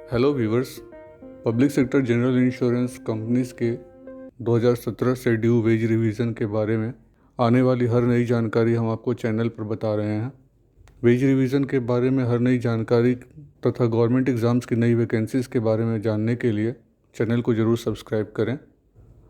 Hello viewers. Public sector general insurance companies के 2017 से due veg revision के बारे में आने वाली हर नई जानकारी हम आपको चैनल पर बता रहे हैं। वेज रिवीजन के बारे में हर नई जानकारी तथा गवर्नमेंट एग्ज़ाम्स की नई वैकेंसीज़ के बारे में जानने के लिए चैनल को ज़रूर सब्सक्राइब करें।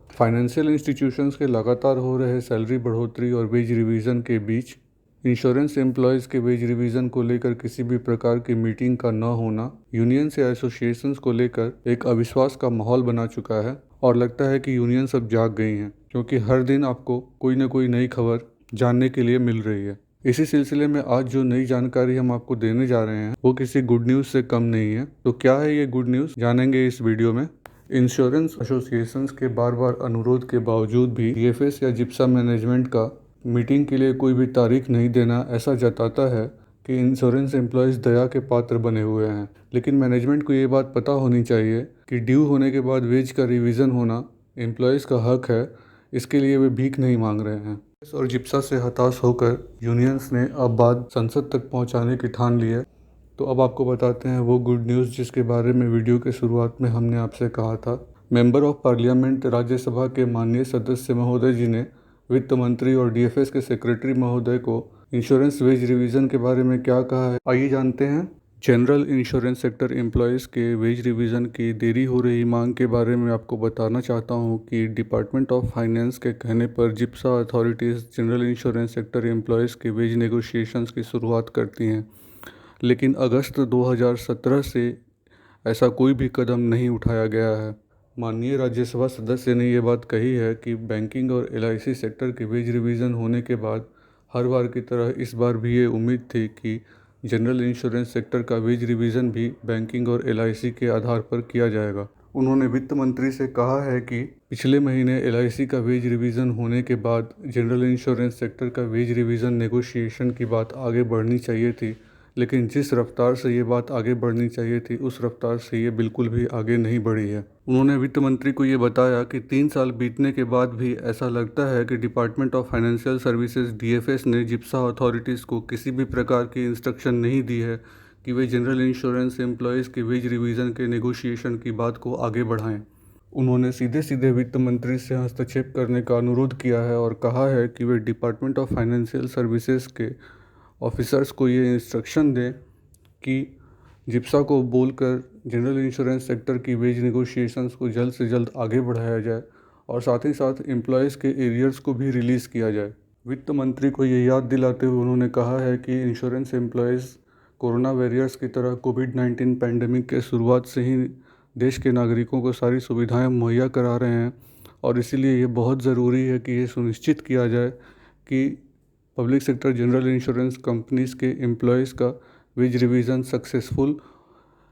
फाइनेंशियल इंस्टीट्यूशंस के लगातार हो रहे सैलरी बढ़ोतरी और वेज रिवीजन के बीच इंश्योरेंस एम्प्लॉयज़ के वेज रिवीजन को लेकर किसी भी प्रकार की मीटिंग का न होना यूनियंस या एसोसिएशंस को लेकर एक अविश्वास का माहौल बना चुका है और लगता है कि यूनियन सब जाग गई हैं, क्योंकि हर दिन आपको कोई ना कोई नई खबर जानने के लिए मिल रही है। इसी सिलसिले में आज जो नई जानकारी हम आपको देने जा रहे हैं वो किसी गुड न्यूज़ से कम नहीं है। तो क्या है ये गुड न्यूज़, जानेंगे इस वीडियो में। इंश्योरेंस एसोसिएशंस के बार बार अनुरोध के बावजूद भी डीएफएस या जिप्सा मैनेजमेंट का मीटिंग के लिए कोई भी तारीख नहीं देना ऐसा जताता है कि इंश्योरेंस एम्प्लॉयज़ दया के पात्र बने हुए हैं। लेकिन मैनेजमेंट को ये बात पता होनी चाहिए कि ड्यू होने के बाद वेज का रिवीजन होना एम्प्लॉयज़ का हक है, इसके लिए वे भीख नहीं मांग रहे हैं। और जिप्सा से हताश होकर यूनियंस ने अब बात संसद तक पहुंचाने की ठान ली है। तो अब आपको बताते हैं वो गुड न्यूज़ जिसके बारे में वीडियो के शुरुआत में हमने आपसे कहा था। मेंबर ऑफ पार्लियामेंट राज्यसभा के माननीय सदस्य महोदय जी ने वित्त मंत्री और डीएफएस के सेक्रेटरी महोदय को इंश्योरेंस वेज रिवीजन के बारे में क्या कहा है, आइए जानते हैं। जनरल इंश्योरेंस सेक्टर एम्प्लॉयज़ के वेज रिवीजन की देरी हो रही मांग के बारे में आपको बताना चाहता हूं कि डिपार्टमेंट ऑफ फाइनेंस के कहने पर GIPSA authorities general insurance sector employees के वेज नेगोशिएशंस की शुरुआत करती हैं, लेकिन अगस्त 2017 से ऐसा कोई भी कदम नहीं उठाया गया है। माननीय राज्यसभा सदस्य ने ये बात कही है कि बैंकिंग और एलआईसी सेक्टर के वेज रिवीजन होने के बाद हर बार की तरह इस बार भी ये उम्मीद थी कि जनरल इंश्योरेंस सेक्टर का वेज रिवीजन भी बैंकिंग और एलआईसी के आधार पर किया जाएगा। उन्होंने वित्त मंत्री से कहा है कि पिछले महीने एलआईसी का वेज रिवीजन होने के बाद जनरल इंश्योरेंस सेक्टर का वेज रिवीजन नेगोशिएशन की बात आगे बढ़नी चाहिए थी, लेकिन जिस रफ्तार से ये बात आगे बढ़नी चाहिए थी उस रफ्तार से ये बिल्कुल भी आगे नहीं बढ़ी है। उन्होंने वित्त मंत्री को ये बताया कि 3 साल बीतने के बाद भी ऐसा लगता है कि department of financial services DFS ने जिप्सा अथॉरिटीज़ को किसी भी प्रकार की इंस्ट्रक्शन नहीं दी है कि वे जनरल इंश्योरेंस एम्प्लॉयज़ के वेज रिवीजन के नेगोशिएशन की बात को आगे बढ़ाएं। उन्होंने सीधे सीधे वित्त मंत्री से हस्तक्षेप करने का अनुरोध किया है और कहा है कि वे डिपार्टमेंट ऑफ फाइनेंशियल सर्विसेज के ऑफिसर्स को ये इंस्ट्रक्शन दें कि जिप्सा को बोलकर जनरल इंश्योरेंस सेक्टर की वेज नेगोशिएशंस को जल्द से जल्द आगे बढ़ाया जाए और साथ ही साथ एम्प्लॉयज़ के एरियर्स को भी रिलीज़ किया जाए। वित्त मंत्री को ये याद दिलाते हुए उन्होंने कहा है कि इंश्योरेंस एम्प्लॉयज़ कोरोना वॉरियर्स की तरह कोविड-19 पैंडमिक के शुरुआत से ही देश के नागरिकों को सारी सुविधाएं मुहैया करा रहे हैं और इसीलिए ये बहुत ज़रूरी है कि ये सुनिश्चित किया जाए कि public sector general insurance companies के एम्प्लॉयज़ का वेज रिवीजन सक्सेसफुल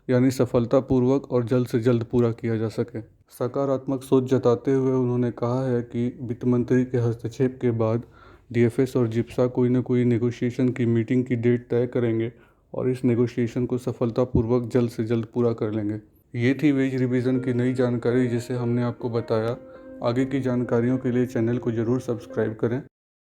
यानी सफलतापूर्वक और जल्द से जल्द पूरा किया जा सके। सकारात्मक सोच जताते हुए उन्होंने कहा है कि वित्त मंत्री के हस्तक्षेप के बाद डीएफएस और जिप्सा कोई ना कोई नेगोशिएशन की मीटिंग की डेट तय करेंगे और इस नेगोशिएशन को सफलतापूर्वक जल्द से जल्द पूरा कर लेंगे। ये थी वेज रिवीजन की नई जानकारी जिसे हमने आपको बताया। आगे की जानकारियों के लिए चैनल को ज़रूर सब्सक्राइब करें।